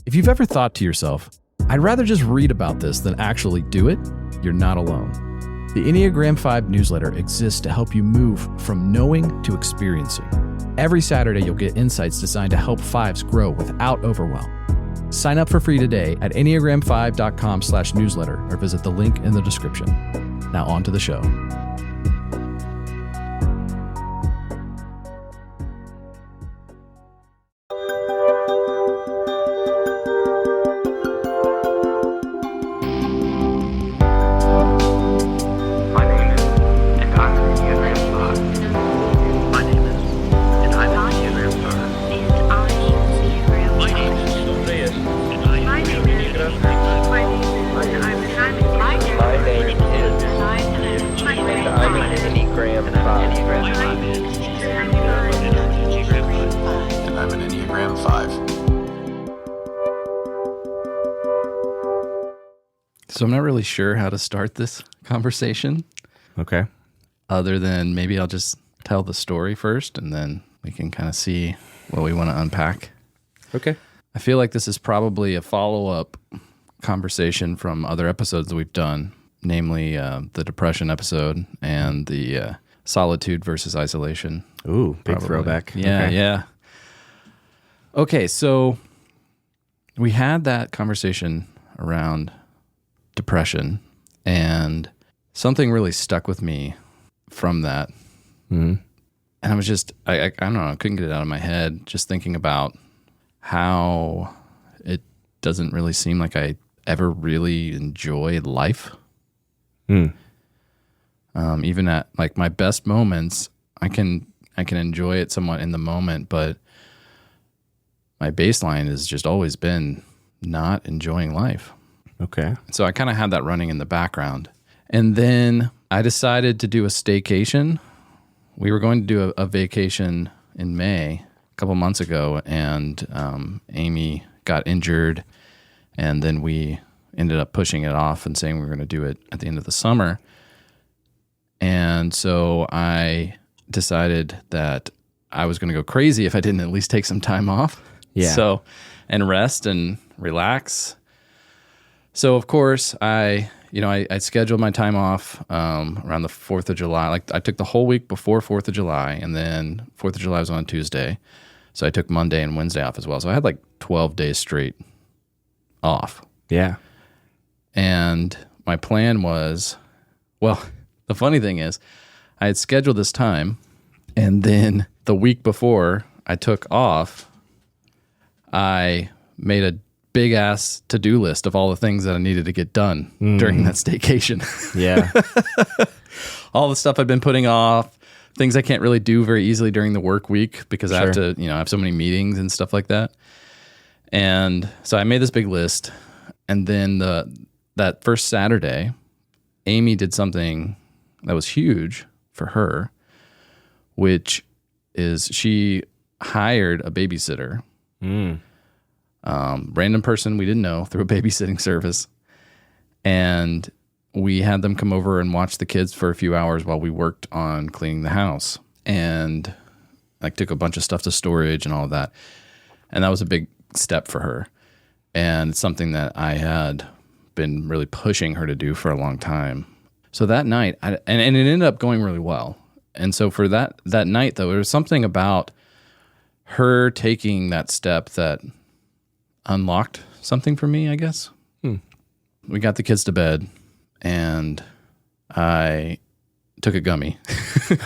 If you've ever thought to yourself, I'd rather just read about this than actually do it, you're not alone. The Enneagram 5 newsletter exists to help you move from knowing to experiencing. Every Saturday, you'll get insights designed to help fives grow without overwhelm. Sign up for free today at enneagram5.com/newsletter or visit the link in the description. Now on to the show. So I'm not really sure how to start this conversation. Okay. Other than maybe I'll just tell the story first and then we can kind of see what we want to unpack. Okay. I feel like this is probably a follow-up conversation from other episodes that we've done, namely the depression episode and the solitude versus isolation. Ooh, big throwback. Yeah, okay. yeah. Okay, so we had that conversation around depression, and something really stuck with me from that. Mm-hmm. And I was just, I don't know, I couldn't get it out of my head, just thinking about how it doesn't really seem like I ever really enjoy life. Even at like my best moments, I can enjoy it somewhat in the moment, but my baseline has just always been not enjoying life. Okay. So I kind of had that running in the background. And then I decided to do a staycation. We were going to do a vacation in May a couple months ago, and Amy got injured, and then we ended up pushing it off and saying we were going to do it at the end of the summer. And so I decided that I was going to go crazy if I didn't at least take some time off. Yeah. So, and rest and relax. So of course I scheduled my time off around the 4th of July. Like I took the whole week before 4th of July, and then 4th of July was on Tuesday. So I took Monday and Wednesday off as well. So I had like 12 days straight off. Yeah. And my plan was, well, the funny thing is I had scheduled this time, and then the week before I took off, I made a big ass to-do list of all the things that I needed to get done during that staycation. Yeah. All the stuff I've been putting off, things I can't really do very easily during the work week because I have to, I have so many meetings and stuff like that. And so I made this big list, and then that first Saturday, Amy did something that was huge for her, which is she hired a babysitter. Random person we didn't know through a babysitting service. And we had them come over and watch the kids for a few hours while we worked on cleaning the house. And like took a bunch of stuff to storage and all of that. And that was a big step for her. And it's something that I had been really pushing her to do for a long time. So that night, and it ended up going really well. And so for that night, though, there was something about her taking that step that unlocked something for me, I guess. We got the kids to bed, and I took a gummy.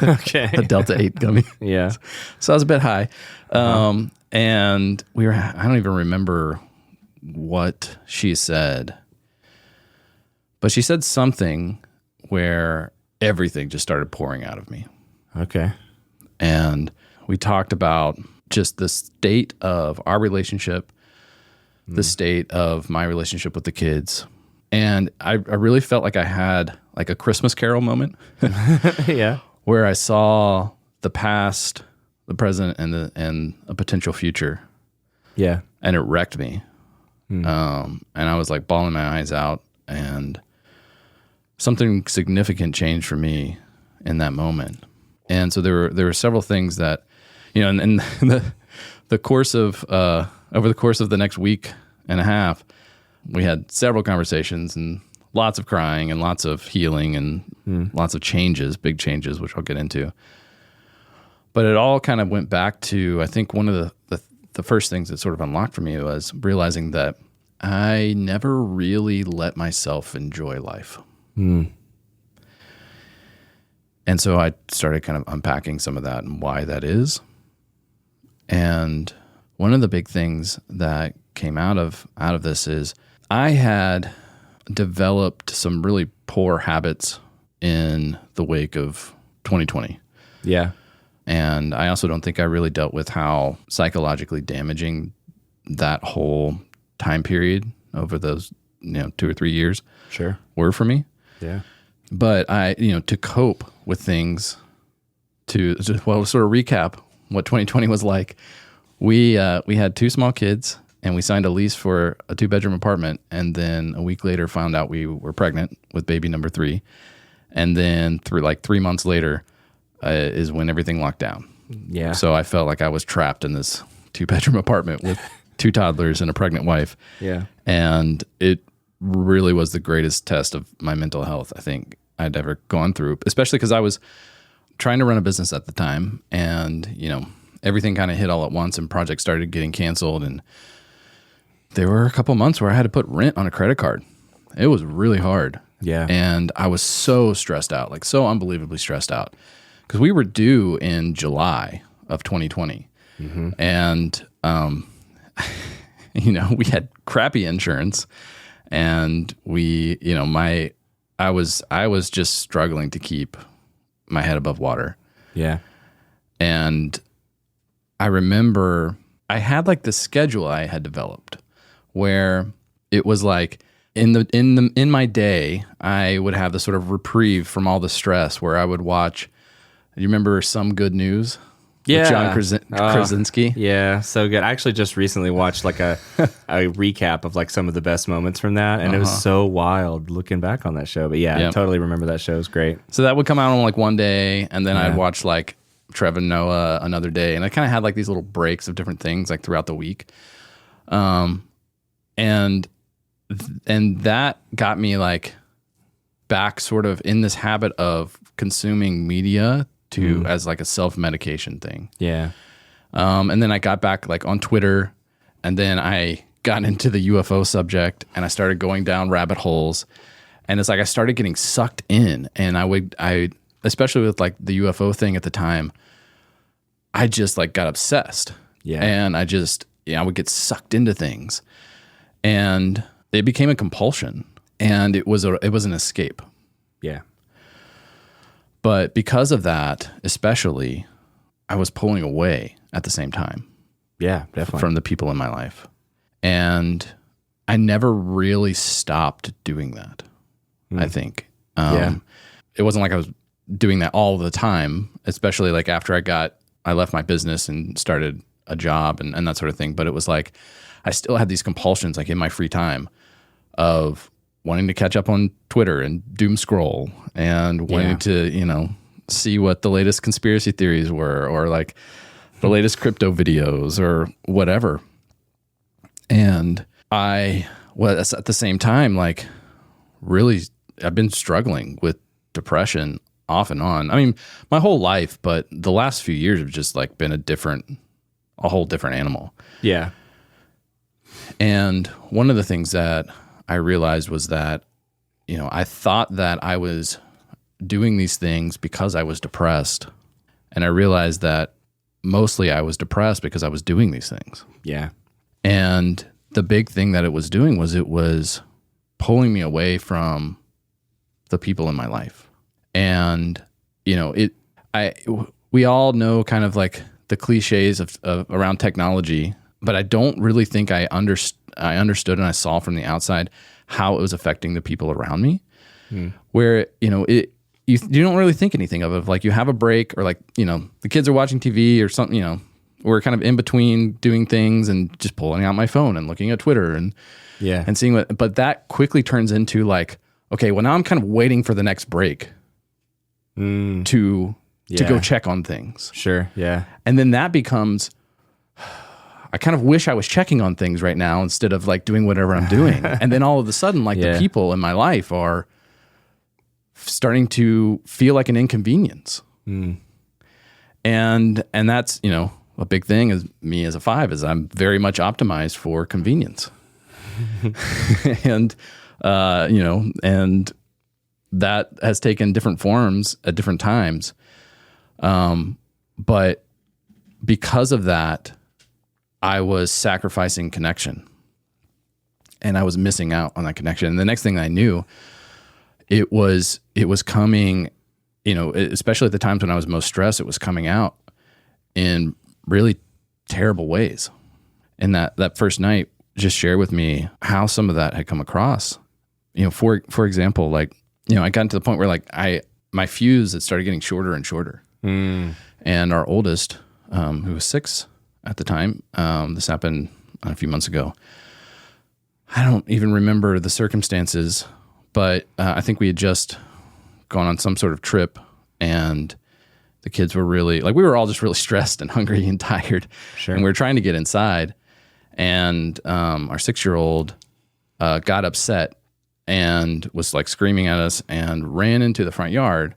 Okay. A Delta 8 gummy. Yeah. So I was a bit high. And I don't even remember what she said, but she said something where everything just started pouring out of me. Okay. And we talked about just the state of our relationship, the state of my relationship with the kids. And I really felt like I had like a Christmas Carol moment. Yeah. Where I saw the past, the present, and a potential future. Yeah. And it wrecked me. And I was like bawling my eyes out, and something significant changed for me in that moment. And so there were several things that, in the course of over the course of the next week and a half, we had several conversations and lots of crying and lots of healing and lots of changes, big changes, which I'll get into. But it all kind of went back to, I think one of the first things that sort of unlocked for me was realizing that I never really let myself enjoy life. And so I started kind of unpacking some of that and why that is. And one of the big things that came out of this is I had developed some really poor habits in the wake of 2020. Yeah. And I also don't think I really dealt with how psychologically damaging that whole time period over those 2 or 3 years were for me. Yeah. But I, to cope with things, to sort of recap what 2020 was like, we had 2 small kids and we signed a lease for a 2-bedroom apartment. And then a week later found out we were pregnant with baby number 3. And then through 3 months later is when everything locked down. Yeah. So I felt like I was trapped in this 2-bedroom apartment with 2 toddlers and a pregnant wife. Yeah. And it really was the greatest test of my mental health I think I'd ever gone through, especially because I was trying to run a business at the time, and everything kind of hit all at once and projects started getting canceled, and there were a couple months where I had to put rent on a credit card. It was really hard. Yeah. And I was so stressed out, so unbelievably stressed out, because we were due in July of 2020. And we had crappy insurance, and I was just struggling to keep my head above water. Yeah. And I remember I had this schedule I had developed where it was in my day, I would have this sort of reprieve from all the stress where I would watch, you remember Some Good News? Yeah. With John Krasinski. Yeah, so good. I actually just recently watched a recap of some of the best moments from that, and it was so wild looking back on that show. But yeah, I totally remember that show. It was great. So that would come out on one day, and then I'd watch Trevor Noah another day, and I kind of had these little breaks of different things throughout the week. And that got me back sort of in this habit of consuming media as a self-medication thing. Yeah. And then I got back on Twitter, and then I got into the UFO subject, and I started going down rabbit holes, and it's I started getting sucked in, and I especially with the UFO thing at the time, I just got obsessed. Yeah. And I would get sucked into things, and it became a compulsion, and it was an escape. Yeah. But because of that, especially, I was pulling away at the same time. Yeah, definitely. From the people in my life. And I never really stopped doing that, I think. It wasn't I was doing that all the time, especially after I left my business and started a job and that sort of thing. But it was I still had these compulsions in my free time of wanting to catch up on Twitter and doom scroll and wanting to, see what the latest conspiracy theories were, or the latest crypto videos or whatever. And I was at the same time, really, I've been struggling with depression off and on. I mean, my whole life, but the last few years have just been a whole different animal. Yeah. And one of the things that I realized was that, I thought that I was doing these things because I was depressed. And I realized that mostly I was depressed because I was doing these things. Yeah. And the big thing that it was doing was it was pulling me away from the people in my life. And, we all know kind of the cliches of around technology, but I don't really think I understood and I saw from the outside how it was affecting the people around me. Where, you don't really think anything of it. You have a break, or the kids are watching TV or something, we're kind of in between doing things and just pulling out my phone and looking at Twitter and seeing what, but that quickly turns into okay, well now I'm kind of waiting for the next break to go check on things. Sure. Yeah. And then that becomes, I kind of wish I was checking on things right now instead of like doing whatever I'm doing. And then all of a sudden, like the people in my life are starting to feel like an inconvenience. And that's, you know, a big thing is me as a 5 is I'm very much optimized for convenience. And, you know, and that has taken different forms at different times. But because of that, I was sacrificing connection and I was missing out on that connection. And the next thing I knew, it was coming, you know, especially at the times when I was most stressed, it was coming out in really terrible ways. And that first night just shared with me how some of that had come across. You know, for example, like, you know, I got to the point where like my fuse had started getting shorter and shorter. And our oldest, who was 6 at the time, this happened a few months ago. I don't even remember the circumstances, but I think we had just gone on some sort of trip, and the kids were really, like, we were all just really stressed and hungry and tired. Sure. And we were trying to get inside, and our 6-year-old got upset and was like screaming at us and ran into the front yard.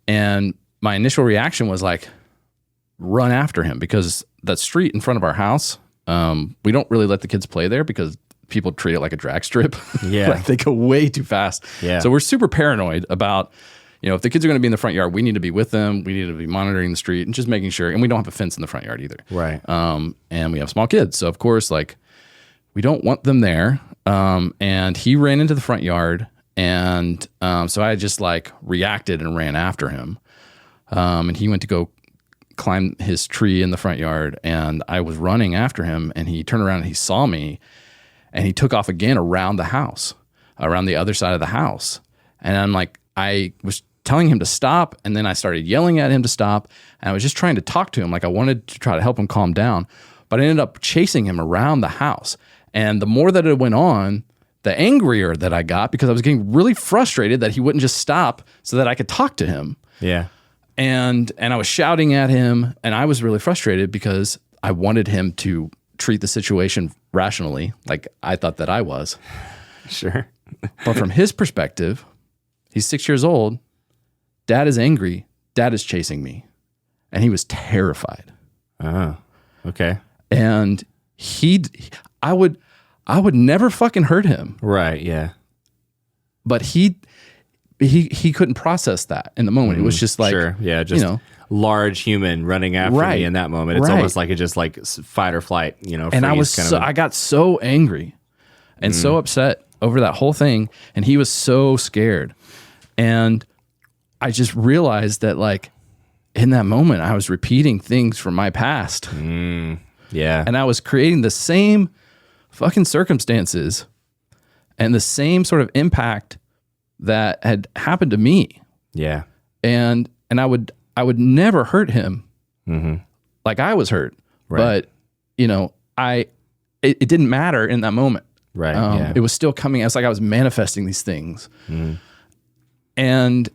And my initial reaction was like, run after him, because that street in front of our house, we don't really let the kids play there because people treat it like a drag strip. Yeah. Like they go way too fast. Yeah. So we're super paranoid about, you know, if the kids are going to be in the front yard, we need to be with them. We need to be monitoring the street and just making sure. And we don't have a fence in the front yard either. Right. And we have small kids. So of course, like, we don't want them there. And he ran into the front yard. And so I just like reacted and ran after him. And he went to go climb his tree in the front yard, and I was running after him, and he turned around and he saw me, and he took off again around the house, around the other side of the house. And I'm like, I was telling him to stop, and then I started yelling at him to stop, and I was just trying to talk to him. Like I wanted to try to help him calm down, but I ended up chasing him around the house. And the more that it went on, the angrier that I got, because I was getting really frustrated that he wouldn't just stop so that I could talk to him. Yeah. And I was shouting at him, and I was really frustrated because I wanted him to treat the situation rationally, like I thought that I was. Sure. But from his perspective, he's 6 years old. Dad is angry. Dad is chasing me. And he was terrified. Oh, okay. And I would never fucking hurt him. Right, yeah. But he couldn't process that in the moment. It was just like, sure, yeah, just, you know, large human running after me in that moment. It's almost like it just like fight or flight, you know. And I got so angry and so upset over that whole thing, and he was so scared. And I just realized that, like, in that moment, I was repeating things from my past. Yeah. And I was creating the same fucking circumstances and the same sort of impact that had happened to me. Yeah. And I would never hurt him like I was hurt. Right. But, you know, it didn't matter in that moment. Right. Yeah. It was still coming. It's like I was manifesting these things. And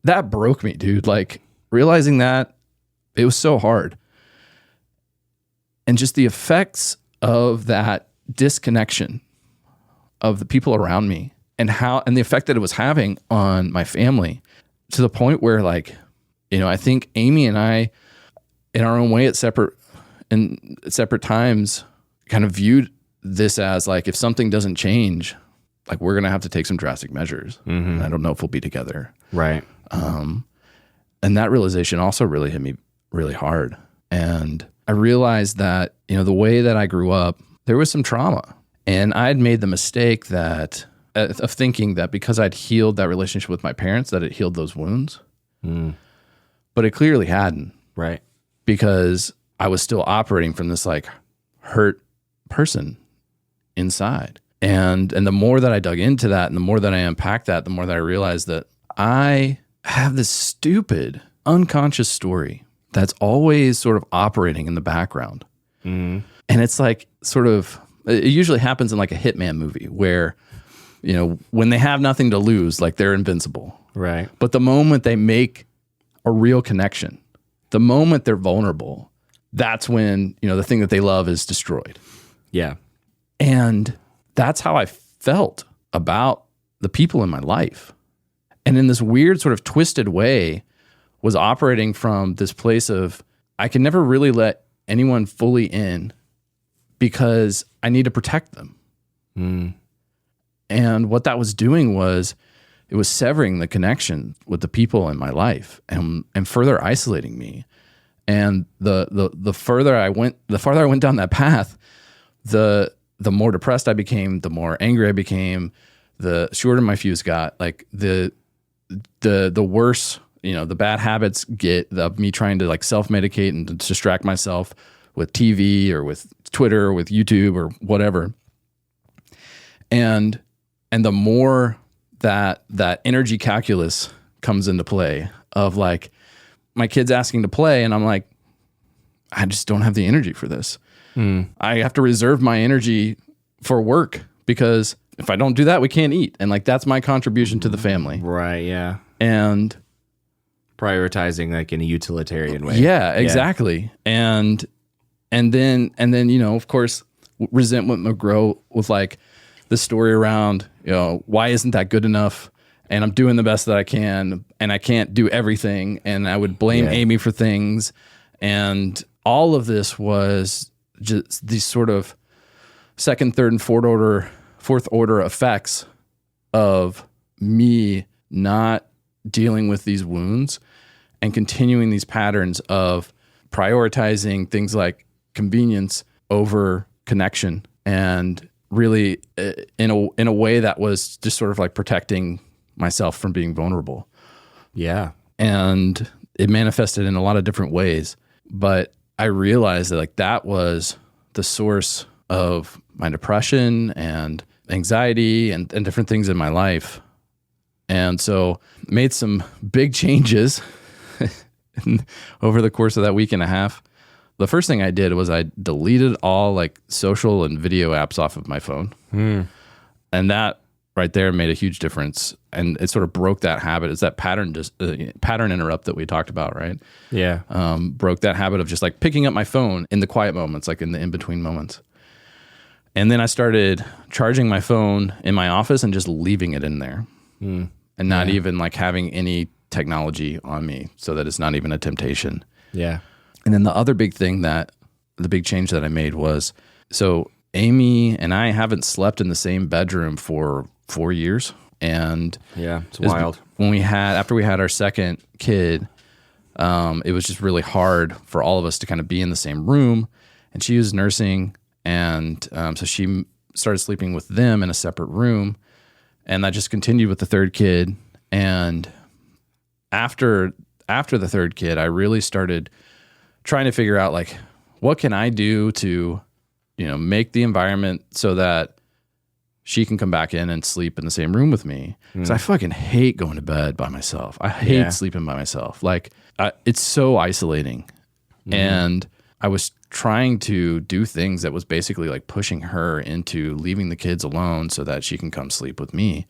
that broke me, dude. Like, realizing that, it was so hard. And just the effects of that disconnection of the people around me, and the effect that it was having on my family, to the point where, like, you know, I think Amy and I, in our own way at separate times, kind of viewed this as like, if something doesn't change, like, we're going to have to take some drastic measures. And I don't know if we'll be together. Right. And that realization also really hit me really hard. And I realized that, you know, the way that I grew up, there was some trauma. And I'd made the mistake of thinking that because I'd healed that relationship with my parents, that it healed those wounds. But it clearly hadn't. Right. Because I was still operating from this, like, hurt person inside. And the more that I dug into that, and the more that I unpacked that, the more that I realized that I have this stupid unconscious story that's always sort of operating in the background. And it's like, sort of, it usually happens in like a hitman movie where, you know, when they have nothing to lose, like, they're invincible. Right. But the moment they make a real connection, the moment they're vulnerable, that's when, the thing that they love is destroyed. Yeah. And that's how I felt about the people in my life. And in this weird sort of twisted way was operating from this place of, I can never really let anyone fully in because I need to protect them. And what that was doing was it was severing the connection with the people in my life and further isolating me. And the farther I went down that path, the more depressed I became, the more angry I became, the shorter my fuse got. Like the worse, the bad habits get of me trying to like self-medicate and to distract myself with TV or with Twitter or with YouTube or whatever. And the more that energy calculus comes into play of like my kids asking to play, and I'm like, I just don't have the energy for this. I have to reserve my energy for work because if I don't do that, we can't eat. And like, that's my contribution to the family. Right. Yeah. And prioritizing like in a utilitarian way. Yeah, exactly. And then, of course, resentment would grow with like the story around, why isn't that good enough? And I'm doing the best that I can, and I can't do everything. And I would blame Amy for things. And all of this was just these sort of second, third, and fourth order effects of me not dealing with these wounds and continuing these patterns of prioritizing things like convenience over connection, and really in a way that was just sort of like protecting myself from being vulnerable. Yeah. And it manifested in a lot of different ways, but I realized that like that was the source of my depression and anxiety and different things in my life. And so made some big changes over the course of that week and a half. The first thing I did was I deleted all like social and video apps off of my phone. And that right there made a huge difference. And it sort of broke that habit. It's that pattern interrupt that we talked about, right? Yeah. Broke that habit of just like picking up my phone in the quiet moments, like in the in-between moments. And then I started charging my phone in my office and just leaving it in there and not even like having any technology on me so that it's not even a temptation. Yeah. And then the big change that I made was, so Amy and I haven't slept in the same bedroom for 4 years. And yeah, it's wild. After we had our second kid, it was just really hard for all of us to kind of be in the same room. And she was nursing. And so she started sleeping with them in a separate room. And that just continued with the third kid. And after the third kid, I really started trying to figure out like, what can I do to, make the environment so that she can come back in and sleep in the same room with me. Because I fucking hate going to bed by myself. I hate sleeping by myself. Like, it's so isolating. And I was trying to do things that was basically like pushing her into leaving the kids alone so that she can come sleep with me.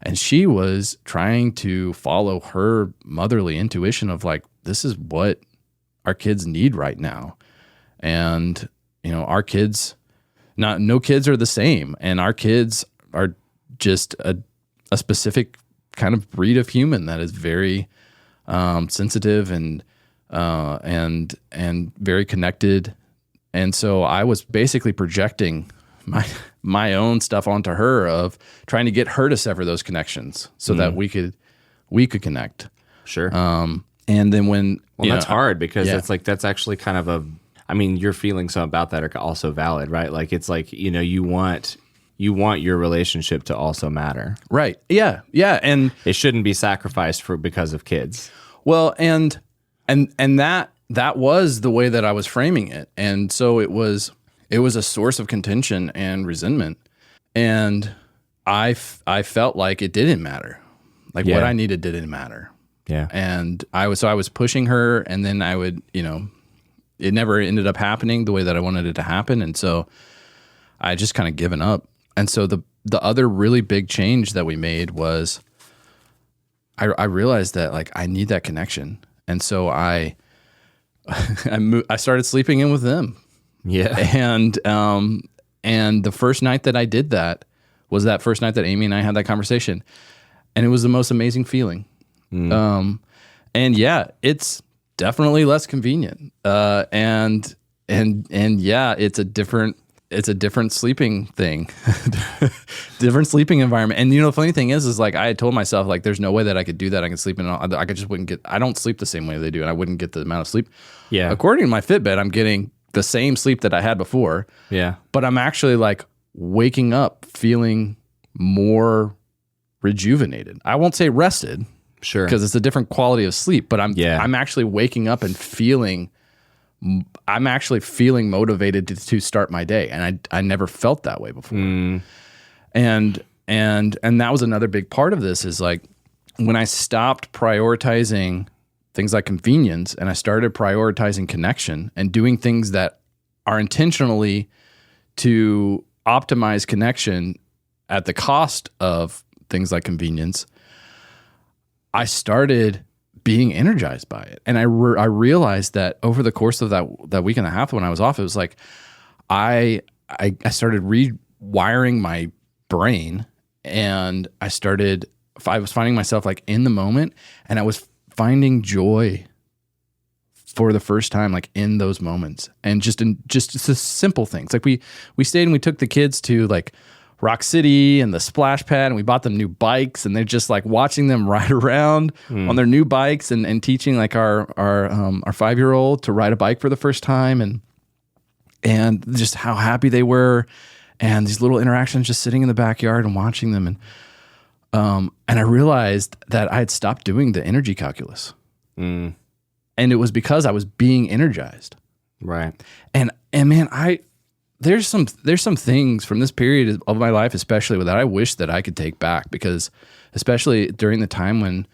And she was trying to follow her motherly intuition of like, this is what our kids need right now. And, our kids, no kids are the same. And our kids are just a specific kind of breed of human that is very sensitive and very connected. And so I was basically projecting my own stuff onto her of trying to get her to sever those connections so that we could connect. Sure. And then that's hard because it's like, that's actually kind of your feelings about that are also valid, right? Like, it's like, you want your relationship to also matter. Right. Yeah. Yeah. And it shouldn't be sacrificed because of kids. Well, and that was the way that I was framing it. And so it was a source of contention and resentment. And I felt like it didn't matter. Like what I needed didn't matter. Yeah. And I was pushing her, and then I would, it never ended up happening the way that I wanted it to happen. And so I just kind of given up. And so the other really big change that we made was I realized that like I need that connection. And so I I started sleeping in with them. Yeah. And the first night that I did that was that first night that Amy and I had that conversation. And it was the most amazing feeling. And yeah, it's definitely less convenient. And yeah, it's a different sleeping thing, different sleeping environment. And the funny thing is like, I had told myself, like, there's no way that I could do that. I can sleep I just wouldn't get, I don't sleep the same way they do. And I wouldn't get the amount of sleep. Yeah. According to my Fitbit, I'm getting the same sleep that I had before. Yeah. But I'm actually like waking up feeling more rejuvenated. I won't say rested. Sure. Because it's a different quality of sleep, but I'm actually waking up and I'm actually feeling motivated to start my day. And I never felt that way before. And that was another big part of this is like when I stopped prioritizing things like convenience and I started prioritizing connection and doing things that are intentionally to optimize connection at the cost of things like convenience, I started being energized by it. And I realized that over the course of that week and a half when I was off, it was like I started rewiring my brain, and I was finding myself like in the moment, and I was finding joy for the first time, like in those moments, and just the simple things. Like we stayed and we took the kids to like Rock City and the splash pad, and we bought them new bikes, and they're just like watching them ride around on their new bikes and teaching like our 5-year-old to ride a bike for the first time, and just how happy they were, and these little interactions just sitting in the backyard and watching them. And I realized that I had stopped doing the energy calculus. And it was because I was being energized. Right. And man, there's some things from this period of my life, especially that I wish that I could take back, because especially during the time when,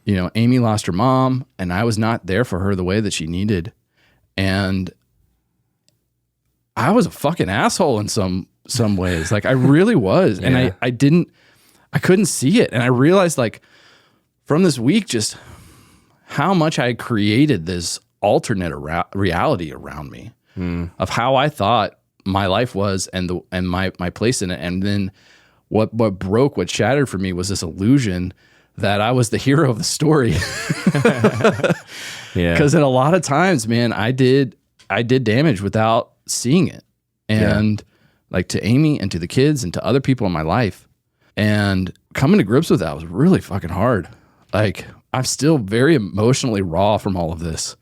Amy lost her mom and I was not there for her the way that she needed. And I was a fucking asshole in some ways. Like I really was. Yeah. And I couldn't see it. And I realized like from this week, just how much I created this alternate reality around me. Of how I thought my life was and my place in it. And then what shattered for me was this illusion that I was the hero of the story. Yeah. Because in a lot of times, man, I did damage without seeing it. And like to Amy and to the kids and to other people in my life. And coming to grips with that was really fucking hard. Like I'm still very emotionally raw from all of this.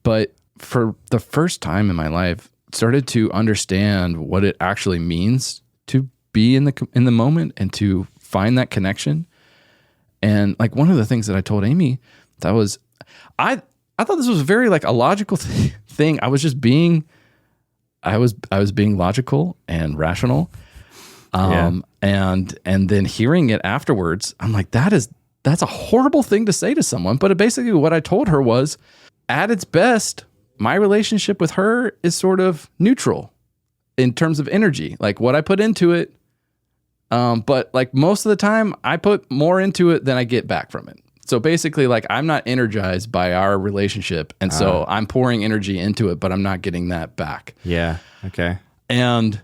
But for the first time in my life, started to understand what it actually means to be in the moment and to find that connection. And like one of the things that I told Amy, that was, I thought this was very like a logical thing. I was just being, I was being logical and rational. And then hearing it afterwards, I'm like, that's a horrible thing to say to someone. But basically what I told her was, at its best, my relationship with her is sort of neutral in terms of energy, like what I put into it. But like most of the time I put more into it than I get back from it. So basically like I'm not energized by our relationship. And so I'm pouring energy into it, but I'm not getting that back. Yeah. Okay. And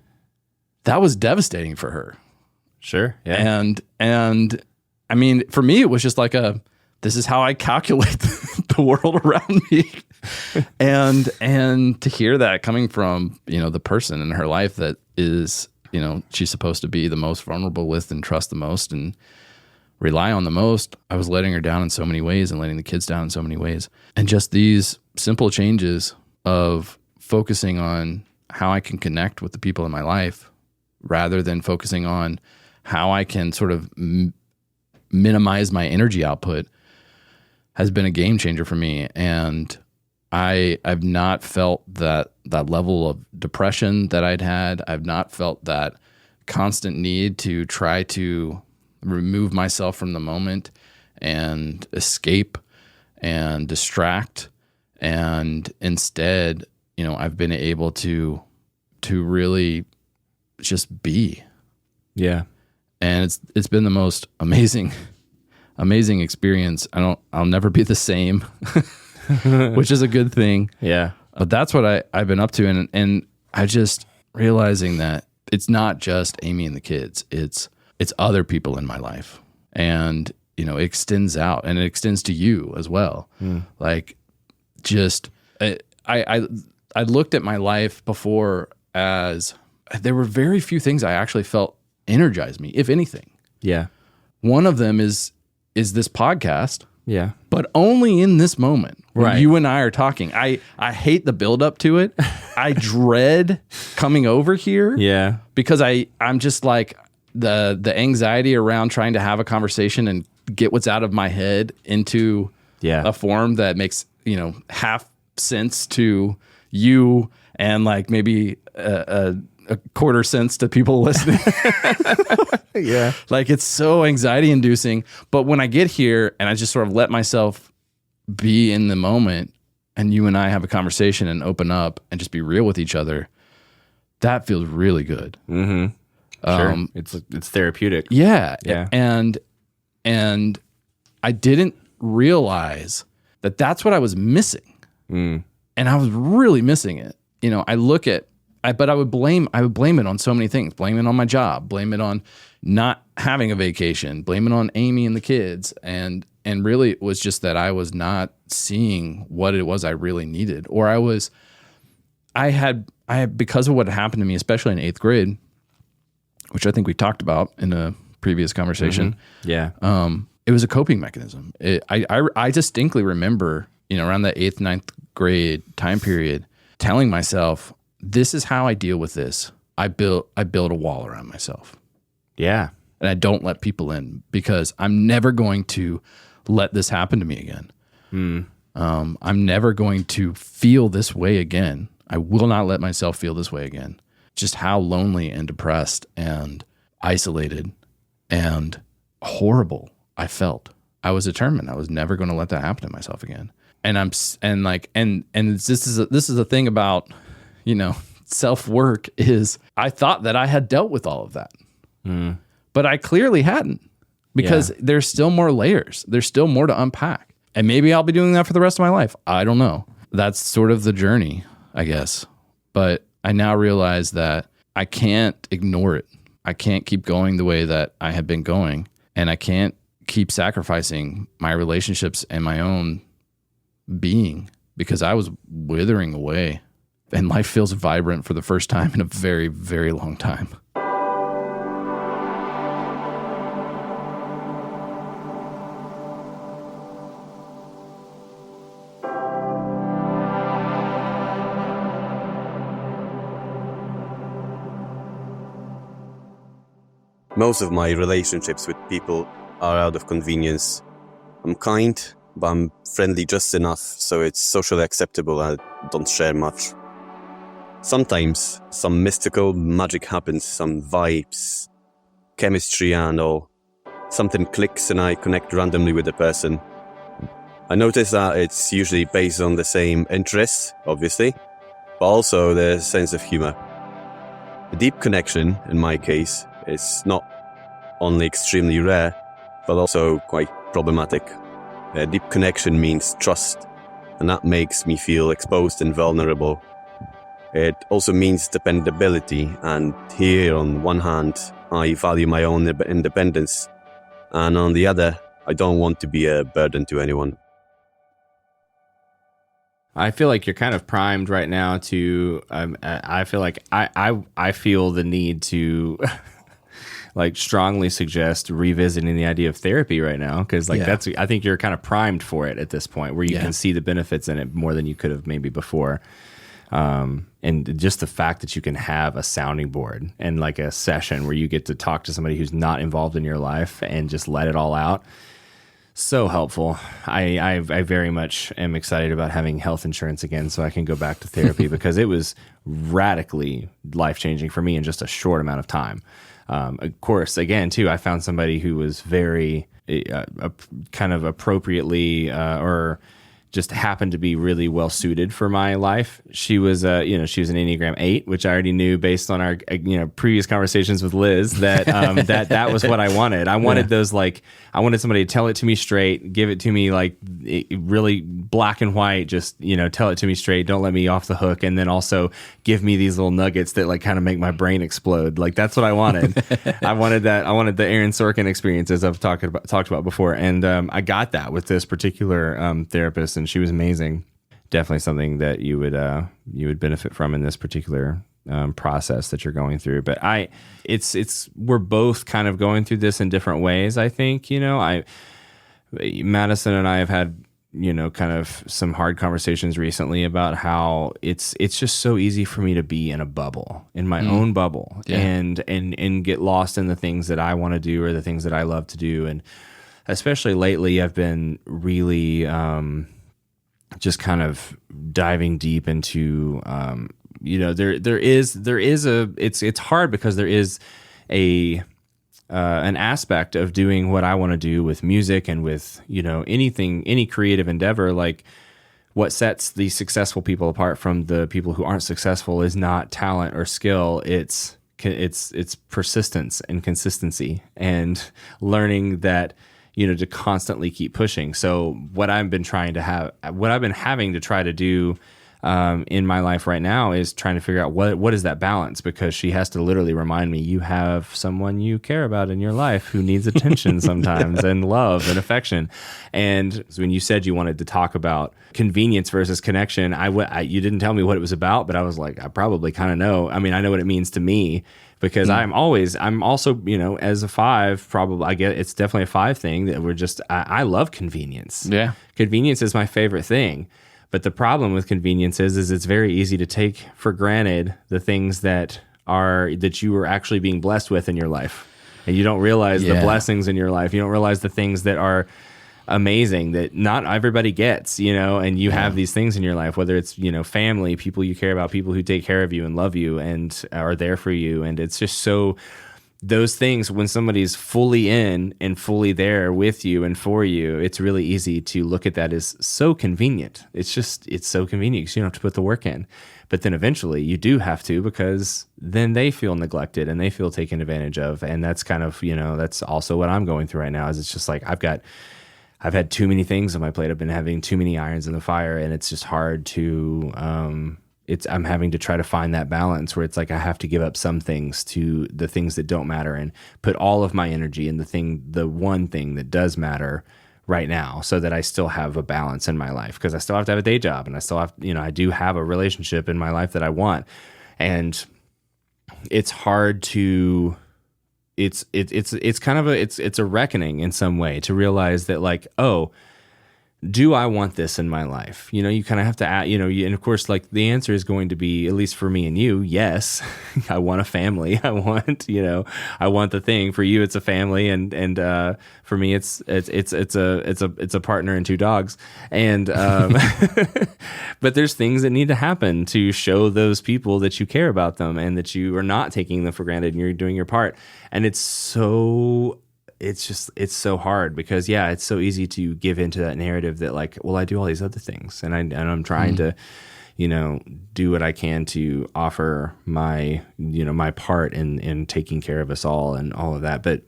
that was devastating for her. Sure. Yeah. And I mean, for me, it was just like this is how I calculate the world around me. and to hear that coming from, the person in her life that is, she's supposed to be the most vulnerable with and trust the most and rely on the most. I was letting her down in so many ways and letting the kids down in so many ways. And just these simple changes of focusing on how I can connect with the people in my life rather than focusing on how I can sort of minimize my energy output has been a game changer for me. And I've not felt that level of depression that I'd had. I've not felt that constant need to try to remove myself from the moment and escape and distract. And instead, I've been able to really just be. Yeah. And it's been the most amazing experience. I'll never be the same. which is a good thing. Yeah. But that's what I've been up to. And I just realizing that it's not just Amy and the kids, it's other people in my life. And, you know, it extends out and it extends to you as well. Like just, I looked at my life before as there were very few things I actually felt energized me, if anything. Yeah. One of them is this podcast. Yeah. But only in this moment when Right. you and I are talking. I hate the build up to it. I dread coming over here. Yeah. Because I'm just like the anxiety around trying to have a conversation and get what's out of my head into a form that makes, you know, half sense to you and like maybe a quarter sense to people listening. Yeah. Like it's so anxiety inducing. But when I get here and I just sort of let myself be in the moment and you and I have a conversation and open up and just be real with each other, that feels really good. Mm-hmm. Sure. It's therapeutic. Yeah. Yeah. And I didn't realize that that's what I was missing. And I was really missing it. You know, but I would blame it on so many things. Blame it on my job. Blame it on not having a vacation. Blame it on Amy and the kids. And really it was just that I was not seeing what it was I really needed. Or I had because of what happened to me, especially in 8th grade, which I think we talked about in a previous conversation. Yeah. It was a coping mechanism. I distinctly remember, you know, around that 8th, 9th grade time period, telling myself, this is how I deal with this. I build a wall around myself. Yeah. And I don't let people in because I'm never going to let this happen to me again. I'm never going to feel this way again. I will not let myself feel this way again. Just how lonely and depressed and isolated and horrible I felt. I was determined I was never going to let that happen to myself again. And this is a thing about, you know, self-work is I thought that I had dealt with all of that, but I clearly hadn't because there's still more layers. There's still more to unpack. And maybe I'll be doing that for the rest of my life. I don't know. That's sort of the journey, I guess. But I now realize that I can't ignore it. I can't keep going the way that I have been going. And I can't keep sacrificing my relationships and my own being because I was withering away. And life feels vibrant for the first time in a very, very long time. Most of my relationships with people are out of convenience. I'm kind, but I'm friendly just enough so it's socially acceptable and I don't share much. Sometimes some mystical magic happens, some vibes, chemistry and all. Something clicks and I connect randomly with the person. I notice that it's usually based on the same interests, obviously, but also the sense of humor. A deep connection, in my case, is not only extremely rare, but also quite problematic. A deep connection means trust, and that makes me feel exposed and vulnerable. It also means dependability, and here on one hand, I value my own independence, and on the other, I don't want to be a burden to anyone. I feel like you're kind of primed right now to, I feel like I feel the need to like strongly suggest revisiting the idea of therapy right now. Cause like I think you're kind of primed for it at this point where you can see the benefits in it more than you could have maybe before. And just the fact that you can have a sounding board and like a session where you get to talk to somebody who's not involved in your life and just let it all out. So helpful. I very much am excited about having health insurance again so I can go back to therapy because it was radically life-changing for me in just a short amount of time. Of course, again, too, I found somebody who was very kind of appropriately or just happened to be really well suited for my life. She was, she was an Enneagram 8, which I already knew based on our, previous conversations with Liz that that was what I wanted. I wanted those, like, I wanted somebody to tell it to me straight, give it to me like really black and white, just, tell it to me straight. Don't let me off the hook. And then also give me these little nuggets that like kind of make my brain explode. Like that's what I wanted. I wanted that. I wanted the Aaron Sorkin experiences I've talked about before. And I got that with this particular therapist, and she was amazing. Definitely something that you would benefit from in this particular process that you're going through. But we're both kind of going through this in different ways. I think, Madison and I have had, kind of some hard conversations recently about how it's just so easy for me to be in a bubble, in my own bubble, and get lost in the things that I want to do or the things that I love to do. And especially lately, I've been really just kind of diving deep into, it's hard because there is an aspect of doing what I want to do with music and with, any creative endeavor. Like what sets the successful people apart from the people who aren't successful is not talent or skill. It's persistence and consistency and learning that, to constantly keep pushing. So what I've been having to try to do in my life right now is trying to figure out what is that balance, because she has to literally remind me, you have someone you care about in your life who needs attention sometimes and love and affection. And when you said you wanted to talk about convenience versus connection, you didn't tell me what it was about, but I was like, I probably kind of know. I mean, I know what it means to me, because I'm also, as a 5, probably, I get it's definitely a 5 thing that I love convenience. Yeah. Convenience is my favorite thing. But the problem with convenience is it's very easy to take for granted the things that you are actually being blessed with in your life. And you don't realize the blessings in your life. You don't realize the things that are amazing that not everybody gets, and you have these things in your life, whether it's, family, people you care about, people who take care of you and love you and are there for you. And it's just so, those things, when somebody's fully in and fully there with you and for you, it's really easy to look at that as so convenient. It's so convenient because you don't have to put the work in. But then eventually you do have to, because then they feel neglected and they feel taken advantage of. And that's kind of, that's also what I'm going through right now, is it's just like, I've had too many things on my plate. I've been having too many irons in the fire, and it's just hard to, I'm having to try to find that balance where it's like I have to give up some things to the things that don't matter and put all of my energy in the one thing that does matter right now, so that I still have a balance in my life, because I still have to have a day job, and I still have, I do have a relationship in my life that I want. And it's hard to, it's kind of it's a reckoning in some way to realize that, like, oh, do I want this in my life? You kind of have to add, and of course, like, the answer is going to be, at least for me and you, yes. I want a family. I want the thing. For you, it's a family, and for me, it's a partner and 2 dogs. And but there's things that need to happen to show those people that you care about them and that you are not taking them for granted and you're doing your part. And it's so hard, because it's so easy to give into that narrative that, like, well, I do all these other things, and I'm trying to, do what I can to offer my, my part in taking care of us all and all of that. But,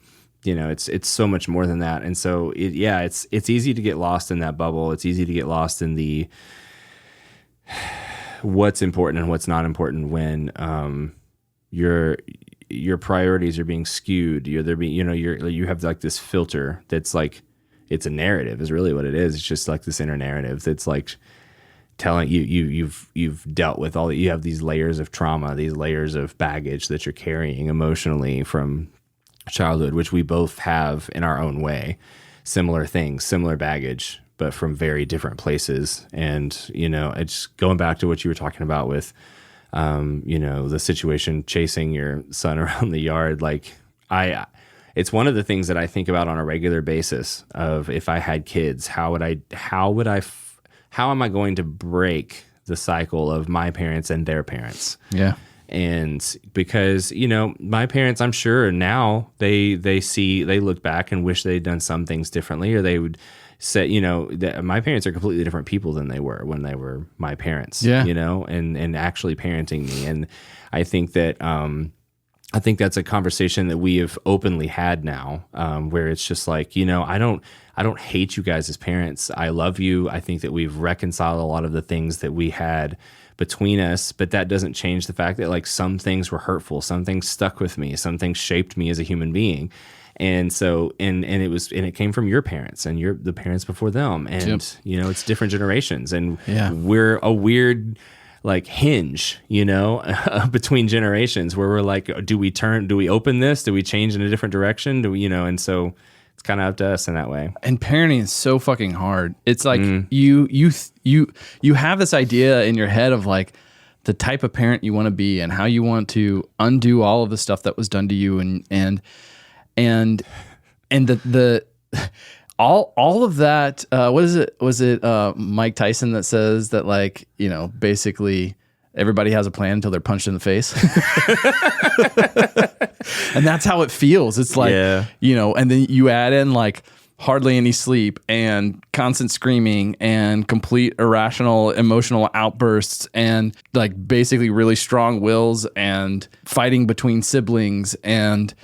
it's so much more than that. And so it's easy to get lost in that bubble. It's easy to get lost in the what's important and what's not important when your priorities are being skewed. You have like this filter that's like, it's a narrative is really what it is. It's just like this inner narrative that's like telling you've dealt with all, you have these layers of trauma, these layers of baggage that you're carrying emotionally from childhood, which we both have in our own way. Similar things, similar baggage, but from very different places. And, it's going back to what you were talking about with, the situation chasing your son around the yard. Like, it's one of the things that I think about on a regular basis of, if I had kids, how am I going to break the cycle of my parents and their parents? Yeah. And because, my parents, I'm sure now they look back and wish they'd done some things differently, or they would, say, that my parents are completely different people than they were when they were my parents, Yeah. and actually parenting me. And I think that, I think that's a conversation that we have openly had now, where it's just like, I don't hate you guys as parents. I love you. I think that we've reconciled a lot of the things that we had between us, but that doesn't change the fact that like some things were hurtful, some things stuck with me, some things shaped me as a human being. And so, and it came from your parents and the parents before them. And, it's different generations, and we're a weird like hinge, between generations where we're like, do we open this? Do we change in a different direction? And so it's kind of up to us in that way. And parenting is so fucking hard. It's like you have this idea in your head of like the type of parent you want to be and how you want to undo all of the stuff that was done to you, and the all of that. What is it? Was it Mike Tyson that says that, like, basically everybody has a plan until they're punched in the face? And that's how it feels. It's like, and then you add in like hardly any sleep and constant screaming and complete irrational emotional outbursts and like basically really strong wills and fighting between siblings and,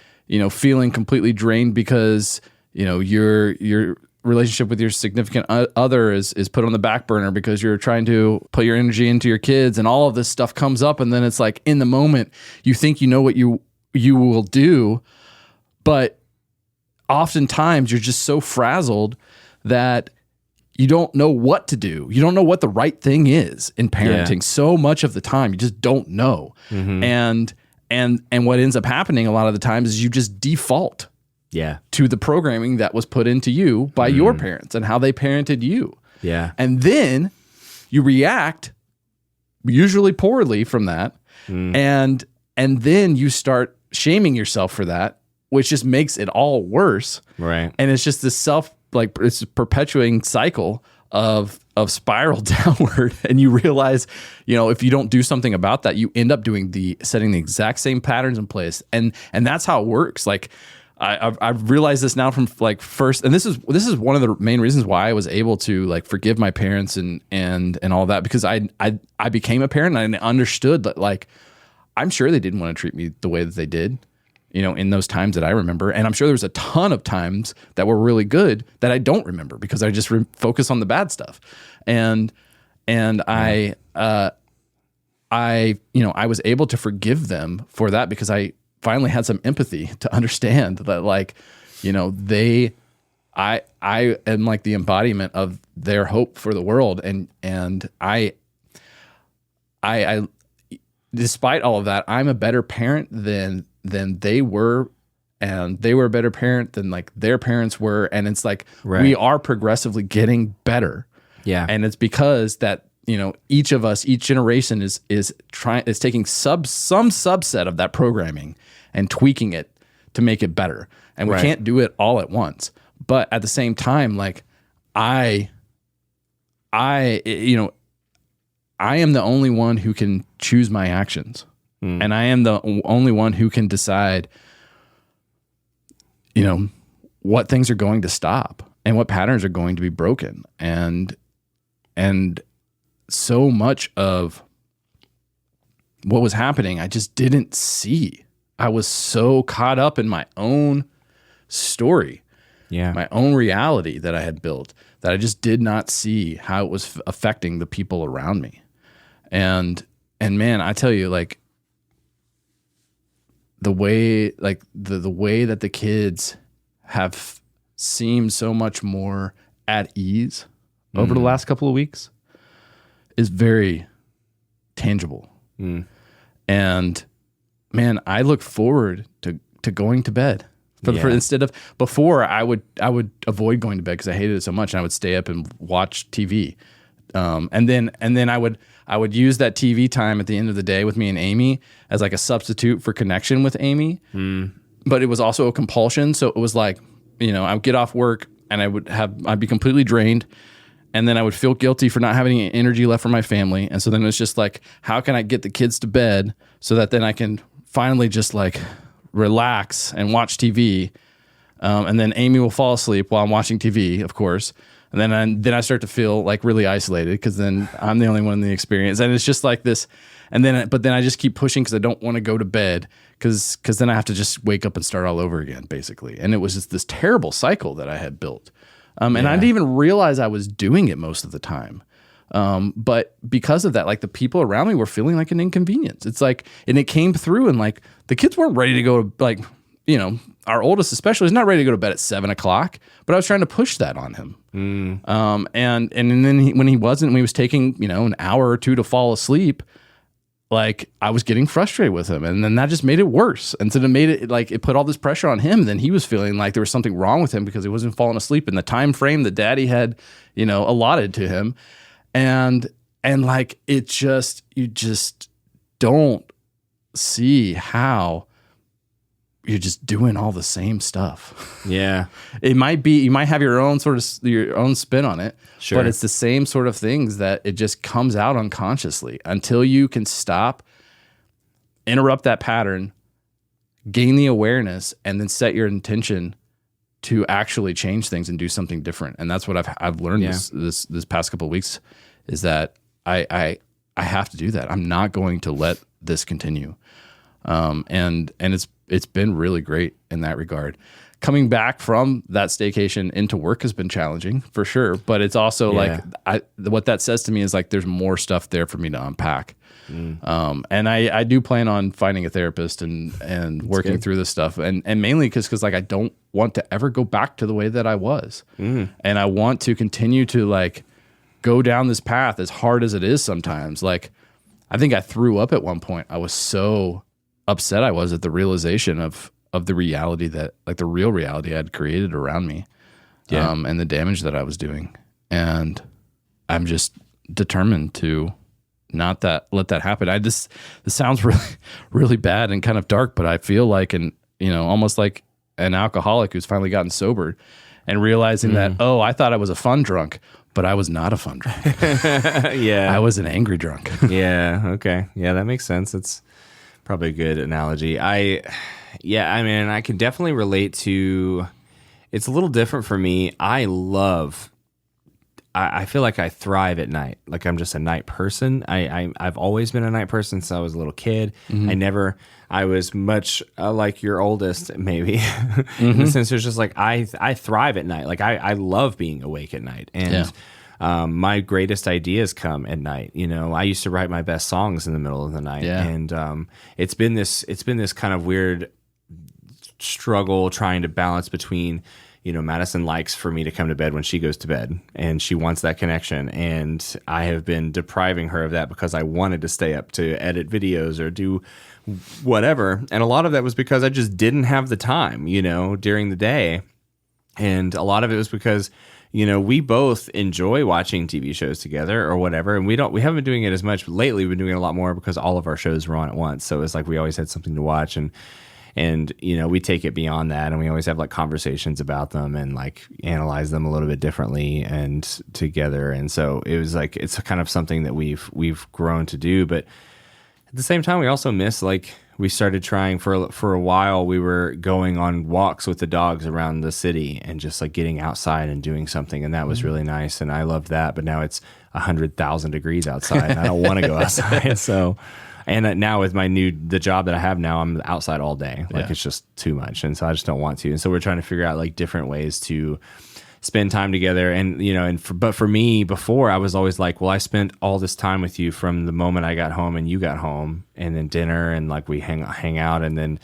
feeling completely drained because, your relationship with your significant other is put on the back burner because you're trying to put your energy into your kids, and all of this stuff comes up. And then it's like in the moment you think you know what you will do, but oftentimes you're just so frazzled that you don't know what to do. You don't know what the right thing is in parenting. Yeah. So much of the time you just don't know. Mm-hmm. And what ends up happening a lot of the times is you just default to the programming that was put into you by your parents and how they parented you. Yeah. And then you react usually poorly from that. And then you start shaming yourself for that, which just makes it all worse. Right. And it's just this it's a perpetuating cycle of spiral downward. And you realize, if you don't do something about that, you end up setting the exact same patterns in place. And that's how it works. Like I've realized this now from like first, and this is one of the main reasons why I was able to like forgive my parents and all that, because I became a parent and I understood that, like, I'm sure they didn't want to treat me the way that they did, in those times that I remember. And I'm sure there was a ton of times that were really good that I don't remember because I just focus on the bad stuff. And I was able to forgive them for that because I finally had some empathy to understand that, like, I am like the embodiment of their hope for the world. And I despite all of that, I'm a better parent than they were, and they were a better parent than like their parents were. And it's like, we are progressively getting better. Yeah. And it's because that, each of us, each generation is taking some subset of that programming and tweaking it to make it better. And we can't do it all at once. But at the same time, like I am the only one who can choose my actions. And I am the only one who can decide, what things are going to stop and what patterns are going to be broken. And so much of what was happening, I just didn't see. I was so caught up in my own story, my own reality that I had built, that I just did not see how it was affecting the people around me. And man, I tell you, like, the way that the kids have seemed so much more at ease over the last couple of weeks is very tangible. And man, I look forward to going to bed. Instead of before, I would avoid going to bed because I hated it so much, and I would stay up and watch TV. And then I would use that TV time at the end of the day with me and Amy as like a substitute for connection with Amy. But it was also a compulsion. So it was like, I would get off work and I'd be completely drained. And then I would feel guilty for not having any energy left for my family. And so then it was just like, how can I get the kids to bed so that then I can finally just like relax and watch TV. And then Amy will fall asleep while I'm watching TV, of course. And then I start to feel like really isolated because then I'm the only one in the experience. And it's just like this. But then I just keep pushing because I don't want to go to bed because then I have to just wake up and start all over again, basically. And it was just this terrible cycle that I had built. And I didn't even realize I was doing it most of the time. But because of that, like the people around me were feeling like an inconvenience. It's like, and it came through and like the kids weren't ready to go, like, you know, our oldest especially is not ready to go to bed at 7:00, but I was trying to push that on him. And then when he wasn't, when he was taking, you know, an hour or two to fall asleep, like I was getting frustrated with him, and then that just made it worse. And so it made it like, it put all this pressure on him. Then he was feeling like there was something wrong with him because he wasn't falling asleep in the time frame that daddy had, you know, allotted to him. And like, it just, you just don't see how you're just doing all the same stuff. Yeah. It might be, you might have your own sort of, your own spin on it, Sure. but it's the same sort of things that it just comes out unconsciously until you can stop, interrupt that pattern, gain the awareness, and then set your intention to actually change things and do something different. And that's what I've learned this past couple of weeks, is that I have to do that. I'm not going to let this continue. And it's been really great in that regard. Coming back from that staycation into work has been challenging for sure, but it's also like, what that says to me is like, there's more stuff there for me to unpack. And I do plan on finding a therapist and working through this stuff, and mainly because like I don't want to ever go back to the way that I was, and I want to continue to like go down this path as hard as it is sometimes. Like I think I threw up at one point. I was so upset I was at the realization of the reality that, like, the real reality I had created around me, and the damage that I was doing. And I'm just determined to not let that happen. This sounds really, really bad and kind of dark, but I feel like almost like an alcoholic who's finally gotten sober and realizing that, I thought I was a fun drunk, but I was not a fun drunk. I was an angry drunk. Okay. Yeah, that makes sense. It's probably a good analogy. I mean, I can definitely relate to, it's a little different for me. I feel like I thrive at night. Like I'm just a night person. I've always been a night person since I was a little kid. I was much like your oldest, maybe, in the sense there's just like, I thrive at night. Like I love being awake at night. And my greatest ideas come at night. You know, I used to write my best songs in the middle of the night. And it's been this kind of weird struggle trying to balance between, you know, Madison likes for me to come to bed when she goes to bed, and she wants that connection. And I have been depriving her of that because I wanted to stay up to edit videos or do whatever. And a lot of that was because I just didn't have the time, you know, during the day. And a lot of it was because, you know, we both enjoy watching TV shows together or whatever. And we haven't been doing it as much. But lately, we've been doing it a lot more because all of our shows were on at once. So it's like we always had something to watch. And you know, we take it beyond that, and we always have like conversations about them and like analyze them a little bit differently and together. And so it was like, it's kind of something that we've grown to do. But at the same time, we also miss, like, we started trying for a while. We were going on walks with the dogs around the city and just like getting outside and doing something, and that was really nice. And I loved that. But now it's 100,000 degrees outside, and I don't want to go outside. So. And now with the job that I have now, I'm outside all day. Like it's just too much. And so I just don't want to. And so we're trying to figure out like different ways to spend time together. And, you know, but for me before, I was always like, well, I spent all this time with you from the moment I got home and you got home, and then dinner, and like we hang out, and then,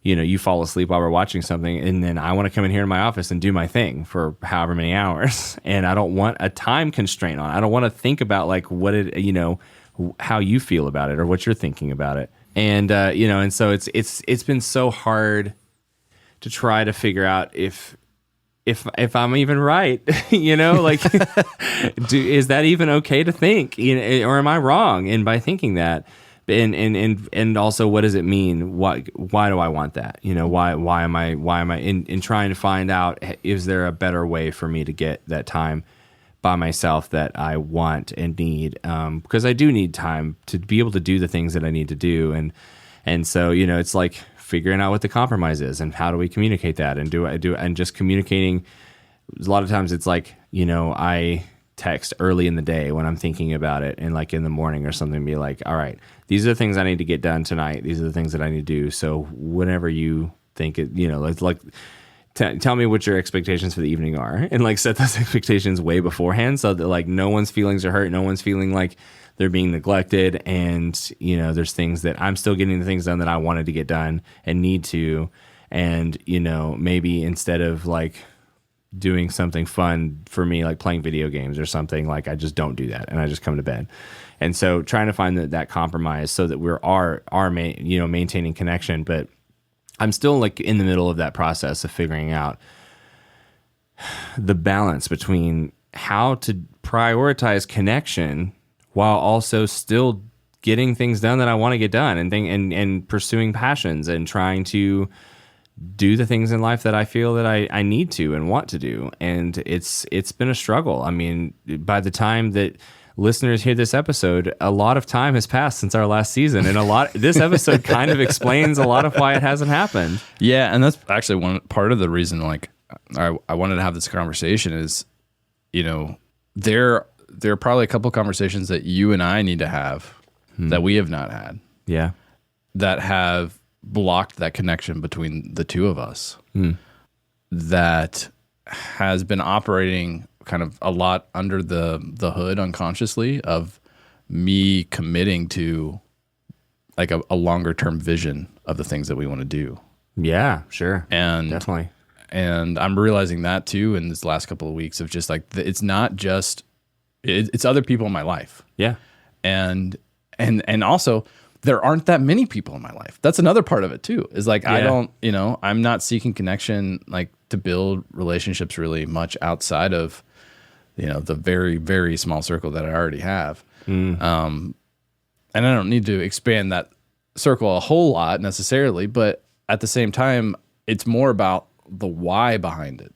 you know, you fall asleep while we're watching something, and then I want to come in here in my office and do my thing for however many hours. And I don't want a time constraint on it. I don't want to think about like how you feel about it or what you're thinking about it. And, you know, and so it's been so hard to try to figure out if I'm even right, you know, like, is that even okay to think, you know, or am I wrong? And by thinking that, and also, what does it mean? Why do I want that? You know, why am I in trying to find out, is there a better way for me to get that time by myself that I want and need, because I do need time to be able to do the things that I need to do. And so, you know, it's like figuring out what the compromise is and how do we communicate that, and and just communicating a lot of times it's like, I text early in the day when I'm thinking about it, and like in the morning or something, be like, all right, these are the things I need to get done tonight. These are the things that I need to do. So whenever you think it, it's like, tell me what your expectations for the evening are, and like set those expectations way beforehand, so that like no one's feelings are hurt. No one's feeling like they're being neglected. And, there's things that I'm still getting the things done that I wanted to get done and need to. And, maybe instead of like doing something fun for me, like playing video games or something, like I just don't do that and I just come to bed. And so trying to find that compromise so that we're maintaining connection. But I'm still like in the middle of that process of figuring out the balance between how to prioritize connection while also still getting things done that I want to get done, and pursuing passions and trying to do the things in life that I feel that I need to and want to do. And it's been a struggle. I mean, by the time that listeners hear this episode, a lot of time has passed since our last season, and this episode kind of explains a lot of why it hasn't happened. Yeah, and that's actually one part of the reason like I wanted to have this conversation is, there are probably a couple conversations that you and I need to have that we have not had. Yeah. That have blocked that connection between the two of us. That has been operating kind of a lot under the hood unconsciously of me committing to like a longer term vision of the things that we want to do. Yeah, sure. And definitely. And I'm realizing that too in this last couple of weeks of just like, it's not just, it's other people in my life. Yeah. And also there aren't that many people in my life. That's another part of it too, is like, I don't, I'm not seeking connection, like to build relationships really much outside of, the very, very small circle that I already have. And I don't need to expand that circle a whole lot necessarily, but at the same time, it's more about the why behind it.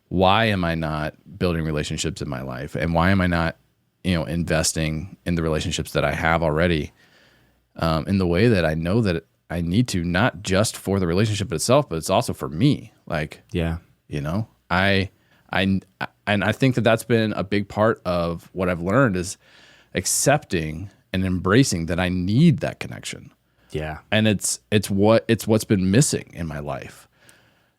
Why am I not building relationships in my life? And why am I not, investing in the relationships that I have already in the way that I know that I need to, not just for the relationship itself, but it's also for me. Like, I think that that's been a big part of what I've learned is accepting and embracing that I need that connection. Yeah. And it's what's been missing in my life.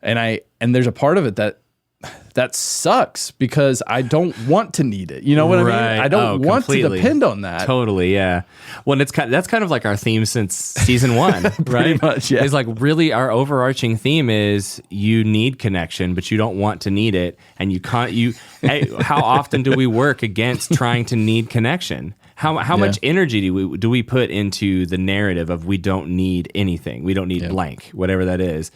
And there's a part of it that sucks because I don't want to need it. You know what I mean? I don't want to depend on that. Totally, yeah. Well, that's kind of like our theme since season 1, right? Pretty much, yeah. It's like really our overarching theme is you need connection, but you don't want to need it, and you can't. How often do we work against trying to need connection? How much energy do we put into the narrative of we don't need anything, we don't need blank, whatever that is.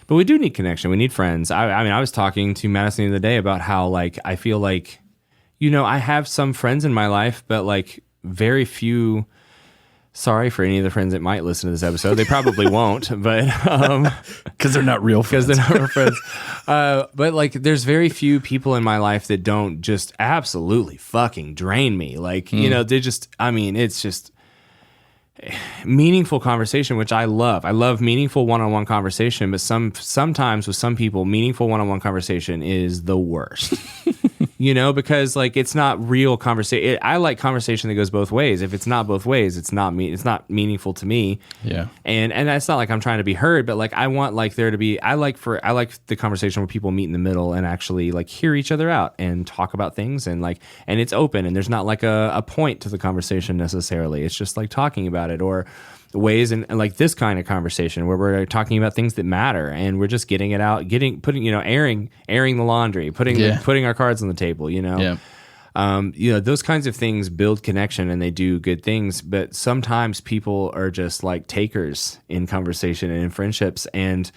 But we do need connection. We need friends. I mean, I was talking to Madison the other day about how, like, I feel like, I have some friends in my life, but, like, very few. Sorry for any of the friends that might listen to this episode. They probably won't, but because they're not real friends. Because they're not real friends. But, like, there's very few people in my life that don't just absolutely fucking drain me. Like, they just, it's just meaningful conversation, which I love. I love meaningful one-on-one conversation, but sometimes with some people, meaningful one-on-one conversation is the worst. Because like it's not real conversation. I like conversation that goes both ways. If it's not both ways, it's not meaningful to me. Yeah. And it's not like I'm trying to be heard, but like I want like there to be. I like the conversation where people meet in the middle and actually like hear each other out and talk about things and it's open and there's not like a point to the conversation necessarily. It's just like talking about it or ways and like this kind of conversation where we're talking about things that matter and we're just getting it out, airing the laundry, putting our cards on the table, those kinds of things build connection and they do good things. But sometimes people are just like takers in conversation and in friendships and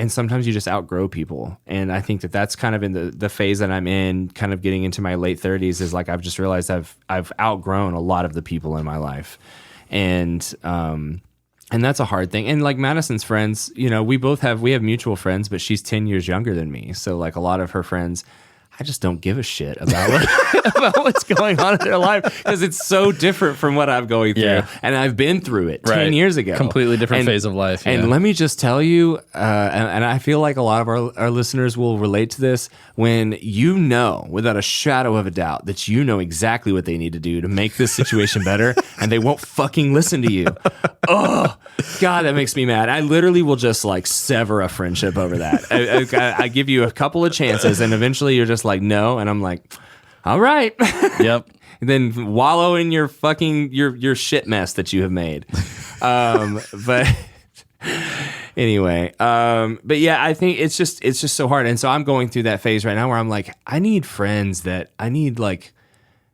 sometimes you just outgrow people. And I think that's kind of in the phase that I'm in, kind of getting into my late 30s is like, I've just realized I've outgrown a lot of the people in my life. And that's a hard thing. And like Madison's friends, we have mutual friends, but she's 10 years younger than me. So like a lot of her friends, I just don't give a shit about about what's going on in their life because it's so different from what I'm going through. Yeah. And I've been through it 10 Right. years ago. Completely different phase of life. And let me just tell you, and I feel like a lot of our listeners will relate to this, when you know without a shadow of a doubt that you know exactly what they need to do to make this situation better and they won't fucking listen to you. Oh, God, that makes me mad. I literally will just like sever a friendship over that. I give you a couple of chances and eventually you're just like, no. And I'm like, all right. Yep. And then wallow in your fucking your shit mess that you have made. But anyway, but yeah, I think it's just so hard. And so I'm going through that phase right now where I'm like, I need like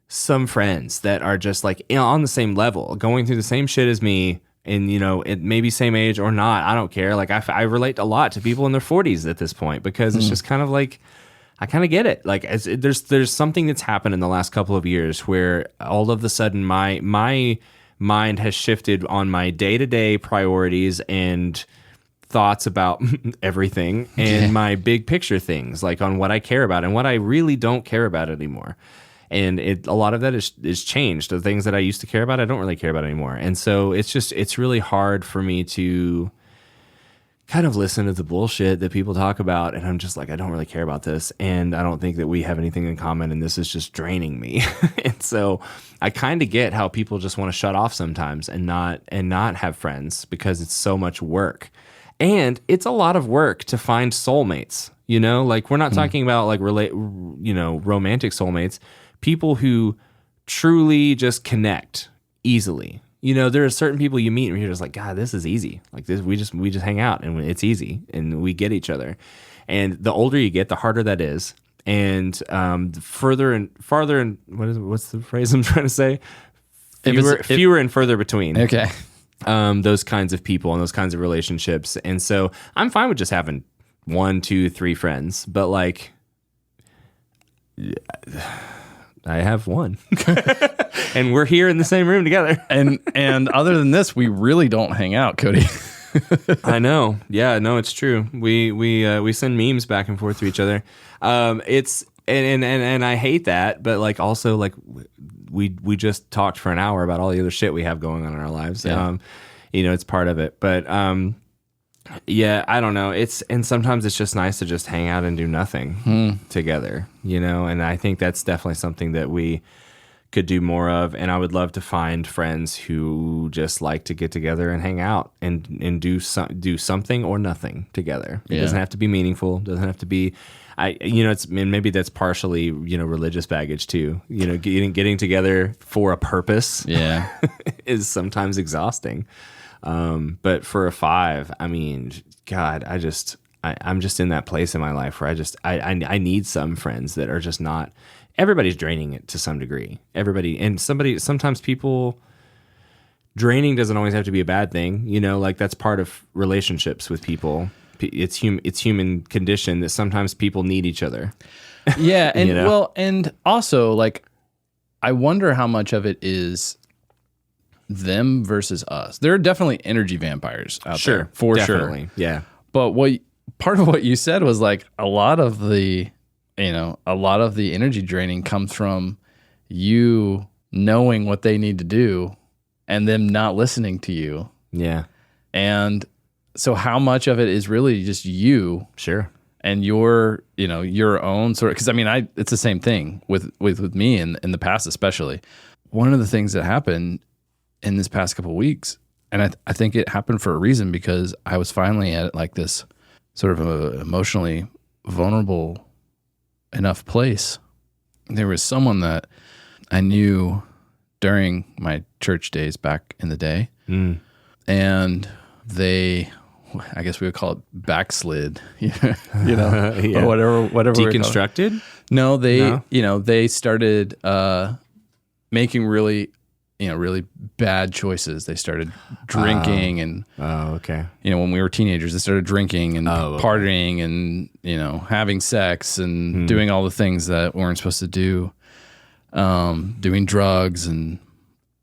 some friends that are just like on the same level, going through the same shit as me. And, it may be same age or not. I don't care. Like I relate a lot to people in their 40s at this point because it's just kind of like, I kind of get it. Like there's something that's happened in the last couple of years where all of a sudden my mind has shifted on my day-to-day priorities and thoughts about everything and my big picture things, like on what I care about and what I really don't care about anymore. And a lot of that is changed. The things that I used to care about, I don't really care about anymore. And so it's really hard for me to kind of listen to the bullshit that people talk about. And I'm just like, I don't really care about this. And I don't think that we have anything in common. And this is just draining me. And so I kind of get how people just want to shut off sometimes and not have friends because it's so much work. And it's a lot of work to find soulmates, like we're not talking about like romantic soulmates. People who truly just connect easily. There are certain people you meet and you're just like, God, this is easy. Like this, we just hang out and it's easy and we get each other. And the older you get, the harder that is. And further and farther and what's the phrase I'm trying to say? Fewer and further between. Okay. Those kinds of people and those kinds of relationships. And so I'm fine with just having 1, 2, 3 friends, but like I have one. And we're here in the same room together. And other than this, we really don't hang out, Cody. I know. Yeah, no, it's true. We send memes back and forth to each other. It's and I hate that, but like also like we just talked for an hour about all the other shit we have going on in our lives. Yeah. It's part of it. But yeah, I don't know. And sometimes it's just nice to just hang out and do nothing together, and I think that's definitely something that we could do more of. And I would love to find friends who just like to get together and hang out and do something or nothing together. It doesn't have to be meaningful. Doesn't have to be, maybe that's partially, religious baggage too. Getting together for a purpose is sometimes exhausting. But for a 5, I mean, God, I'm just in that place in my life where I need some friends that are just not, everybody's draining it to some degree. Sometimes people, draining doesn't always have to be a bad thing. Like that's part of relationships with people. It's human condition that sometimes people need each other. Yeah. And and also like, I wonder how much of it is them versus us. There are definitely energy vampires out there, for definitely. Sure. Yeah. But part of what you said was like a lot of the energy draining comes from you knowing what they need to do and them not listening to you. Yeah. And so how much of it is really just you? Sure. And your own sort of, because I mean, it's the same thing with me in the past, especially. One of the things that happened in this past couple of weeks, and I think it happened for a reason, because I was finally at like this sort of a emotionally vulnerable enough place. There was someone that I knew during my church days back in the day, and they, I guess we would call it backslid, yeah. Or whatever. Deconstructed? No, they started making really bad choices. They started drinking and when we were teenagers, they started drinking and partying and having sex and doing all the things that we weren't supposed to do, doing drugs, and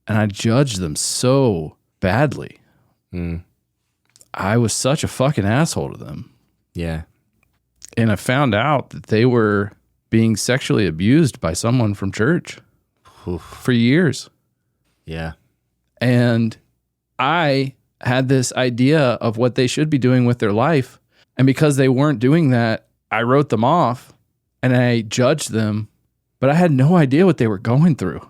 I judged them so badly. I was such a fucking asshole to them. Yeah. And I found out that they were being sexually abused by someone from church for years. Yeah. And I had this idea of what they should be doing with their life. And because they weren't doing that, I wrote them off and I judged them, but I had no idea what they were going through.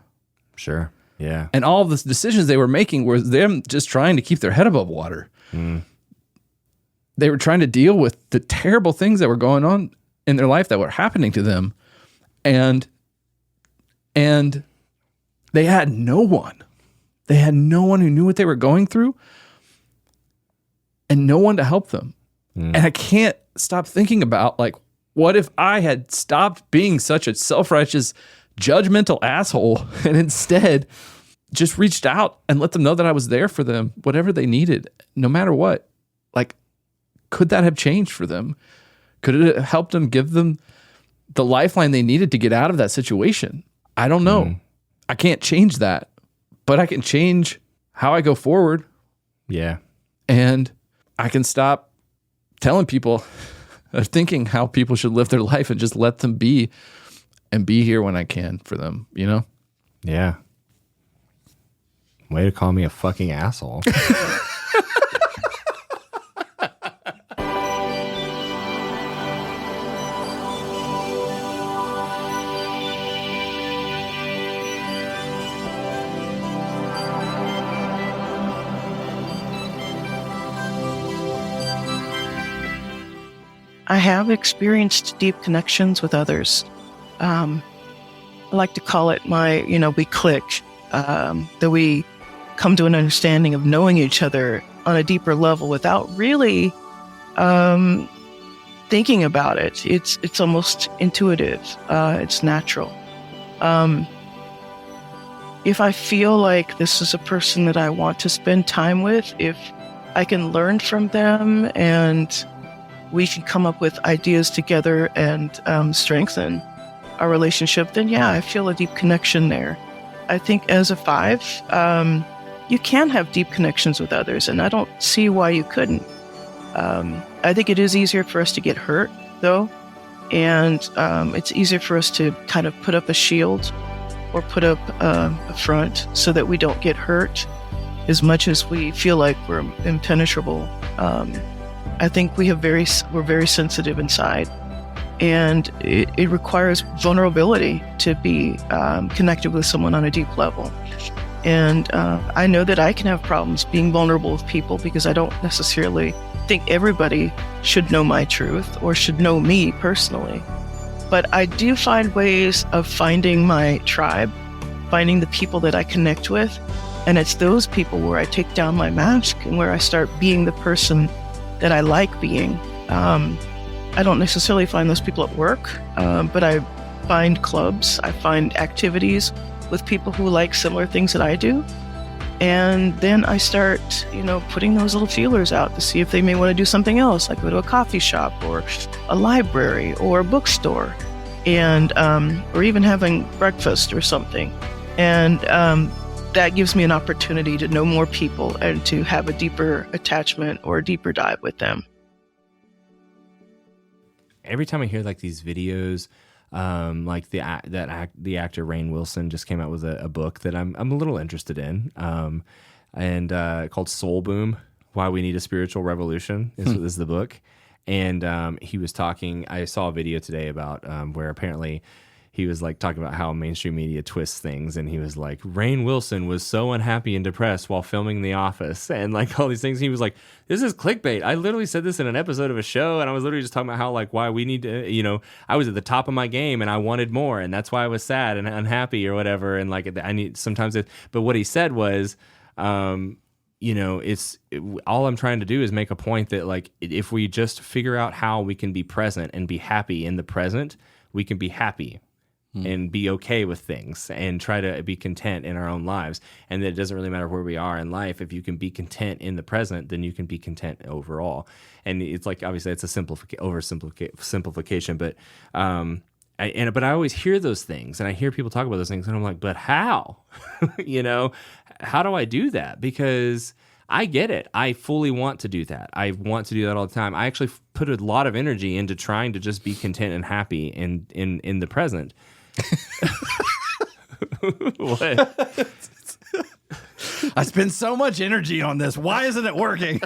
Sure. Yeah. And all of the decisions they were making were them just trying to keep their head above water. They were trying to deal with the terrible things that were going on in their life that were happening to them. And they had no one. They had no one who knew what they were going through and no one to help them. And I can't stop thinking about, like, what if I had stopped being such a self-righteous, judgmental asshole and instead just reached out and let them know that I was there for them, whatever they needed, no matter what. Like, could that have changed for them? Could it have helped them, give them the lifeline they needed to get out of that situation? I don't know. I can't change that, but I can change how I go forward. Yeah. And I can stop telling people or thinking how people should live their life and just let them be and be here when I can for them, you know? Yeah. Way to call me a fucking asshole. I have experienced deep connections with others. I like to call it we click, that we come to an understanding of knowing each other on a deeper level without really thinking about it. It's almost intuitive. It's natural. If I feel like this is a person that I want to spend time with, if I can learn from them and we can come up with ideas together and strengthen our relationship, then yeah, I feel a deep connection there. I think as a 5, you can have deep connections with others, and I don't see why you couldn't. I think it is easier for us to get hurt, though, and it's easier for us to kind of put up a shield or put up a front so that we don't get hurt as much as we feel like we're impenetrable. I think we're very sensitive inside, and it requires vulnerability to be connected with someone on a deep level. And I know that I can have problems being vulnerable with people because I don't necessarily think everybody should know my truth or should know me personally. But I do find ways of finding my tribe, finding the people that I connect with, and it's those people where I take down my mask and where I start being the person that I like being. I don't necessarily find those people at work, but I find clubs, I find activities with people who like similar things that I do. And then I start, putting those little feelers out to see if they may want to do something else, like go to a coffee shop or a library or a bookstore, and or even having breakfast or something. And that gives me an opportunity to know more people and to have a deeper attachment or a deeper dive with them. Every time I hear like these videos, like the actor Rainn Wilson just came out with a book that I'm a little interested in, and called Soul Boom: Why We Need a Spiritual Revolution is the book. And he was talking. I saw a video today about where apparently he was like talking about how mainstream media twists things, and he was like, Rainn Wilson was so unhappy and depressed while filming The Office, and like all these things. He was like, this is clickbait. I literally said this in an episode of a show, and I was literally just talking about how like why we need to, I was at the top of my game and I wanted more, and that's why I was sad and unhappy or whatever, and like I need sometimes it. But what he said was, all I'm trying to do is make a point that like if we just figure out how we can be present and be happy in the present, we can be happy and be okay with things and try to be content in our own lives. And that it doesn't really matter where we are in life. If you can be content in the present, then you can be content overall. And it's like, obviously it's a oversimplification, but but I always hear those things and I hear people talk about those things and I'm like, but how? How do I do that? Because I get it. I fully want to do that. I want to do that all the time. I actually put a lot of energy into trying to just be content and happy in the present. What? I spend so much energy on this. Why isn't it working?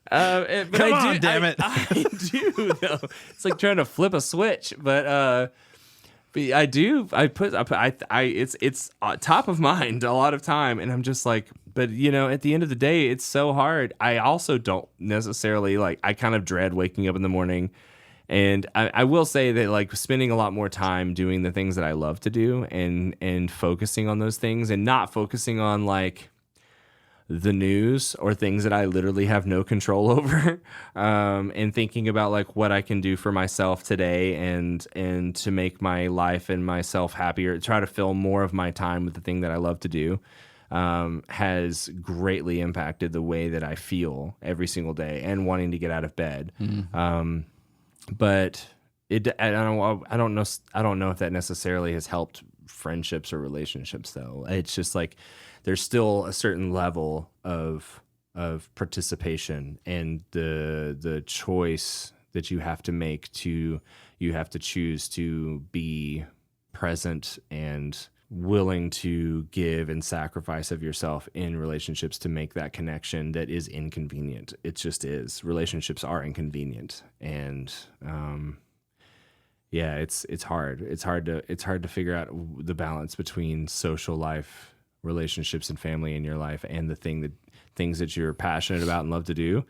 But Come on, damn it. I do though. It's like trying to flip a switch, but I do. It's top of mind a lot of time, and I'm just like, but at the end of the day, it's so hard. I also don't necessarily like. I kind of dread waking up in the morning, and I will say that like spending a lot more time doing the things that I love to do, and focusing on those things, and not focusing on like the news or things that I literally have no control over, and thinking about like what I can do for myself today and to make my life and myself happier, try to fill more of my time with the thing that I love to do, has greatly impacted the way that I feel every single day and wanting to get out of bed. But I don't know if that necessarily has helped friendships or relationships though. It's just like there's still a certain level of participation and the choice that you have to make you have to choose to be present and willing to give and sacrifice of yourself in relationships to make that connection that is inconvenient. It just is. Relationships are inconvenient, and yeah, it's hard. It's hard to figure out the balance between social life, relationships, and family in your life, and things that you're passionate about and love to do.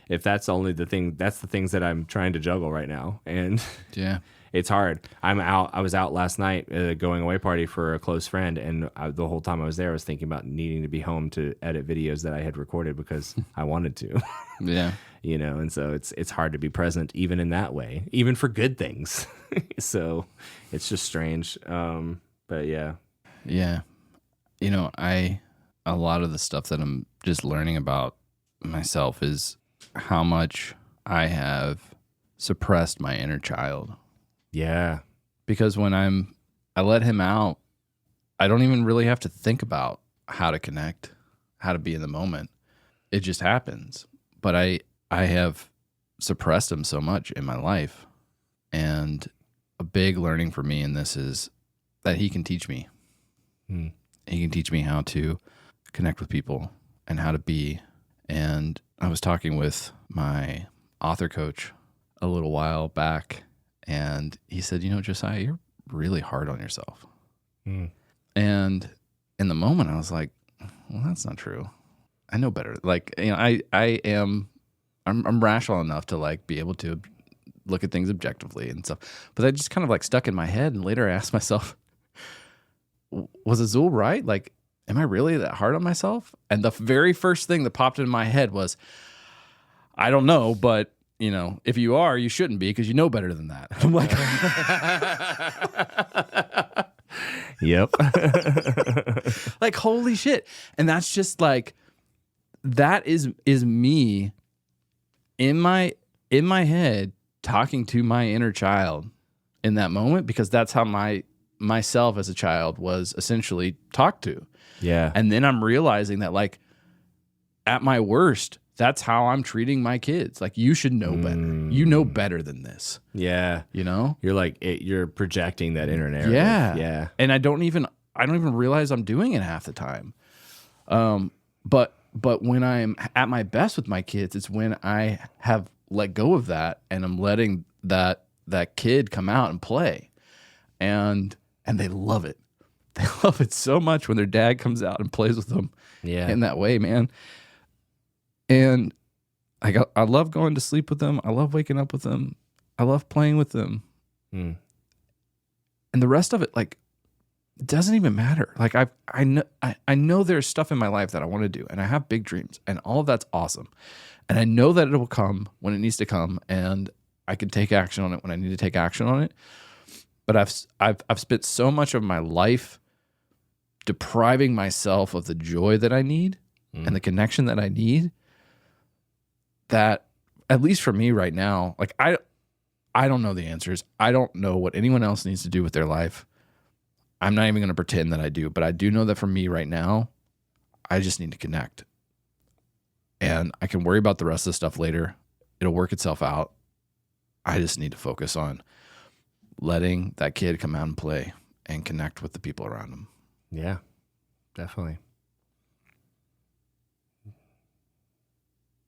If that's only the thing, that's the things that I'm trying to juggle right now, and Yeah. it's hard. I was out last night at a going away party for a close friend, and the whole time I was there, I was thinking about needing to be home to edit videos that I had recorded because I wanted to. Yeah. And so it's hard to be present even in that way, even for good things. So it's just strange. But yeah. Yeah. A lot of the stuff that I'm just learning about myself is how much I have suppressed my inner child. Yeah. Because when I let him out, I don't even really have to think about how to connect, how to be in the moment. It just happens. But I have suppressed him so much in my life. And a big learning for me in this is that he can teach me. He can teach me how to connect with people and how to be. And I was talking with my author coach a little while back, and he said, Josiah, you're really hard on yourself. And in the moment, I was like, well, that's not true. I know better. Like, I'm rational enough to like be able to look at things objectively and stuff. But that just kind of like stuck in my head. And later I asked myself, was Azul right? Like, am I really that hard on myself? And the very first thing that popped into my head was, I don't know, but if you are, you shouldn't be, because you know better than that. I'm like, yep. like, holy shit. And that's just like, that is me in my head talking to my inner child in that moment, because that's how myself as a child was essentially talked to. Yeah. And then I'm realizing that like at my worst, that's how I'm treating my kids. Like, you should know better. You know better than this. Yeah. You're like, you're projecting that inner narrative. Yeah. Yeah. And I don't even realize I'm doing it half the time. But when I'm at my best with my kids, it's when I have let go of that and I'm letting that kid come out and play. And they love it. They love it so much when their dad comes out and plays with them in that way, man. And I love going to sleep with them. I love waking up with them. I love playing with them. And the rest of it, like, it doesn't even matter. Like, I know there's stuff in my life that I want to do, and I have big dreams, and all of that's awesome. And I know that it will come when it needs to come, and I can take action on it when I need to take action on it. But I've spent so much of my life depriving myself of the joy that I need and the connection that I need, that, at least for me right now, like, I don't know the answers. I don't know what anyone else needs to do with their life. I'm not even going to pretend that I do, but I do know that for me right now, I just need to connect. And I can worry about the rest of the stuff later. It'll work itself out. I just need to focus on letting that kid come out and play and connect with the people around him. Yeah, definitely.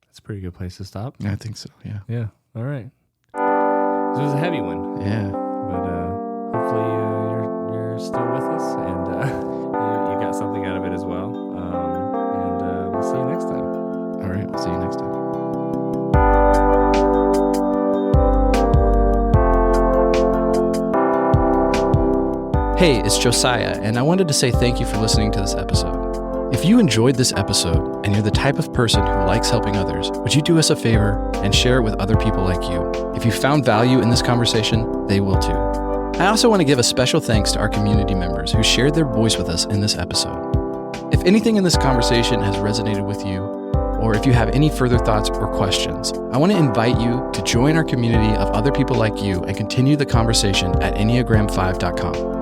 That's a pretty good place to stop. I think so, yeah. Yeah. All right. This was a heavy one. Yeah. But hopefully you're still with us and you got something out of it as well. And we'll see you next time. All right, we'll see you next time. Hey, it's Josiah, and I wanted to say thank you for listening to this episode. If you enjoyed this episode and you're the type of person who likes helping others, would you do us a favor and share it with other people like you? If you found value in this conversation, they will too. I also want to give a special thanks to our community members who shared their voice with us in this episode. If anything in this conversation has resonated with you, or if you have any further thoughts or questions, I want to invite you to join our community of other people like you and continue the conversation at Enneagram5.com.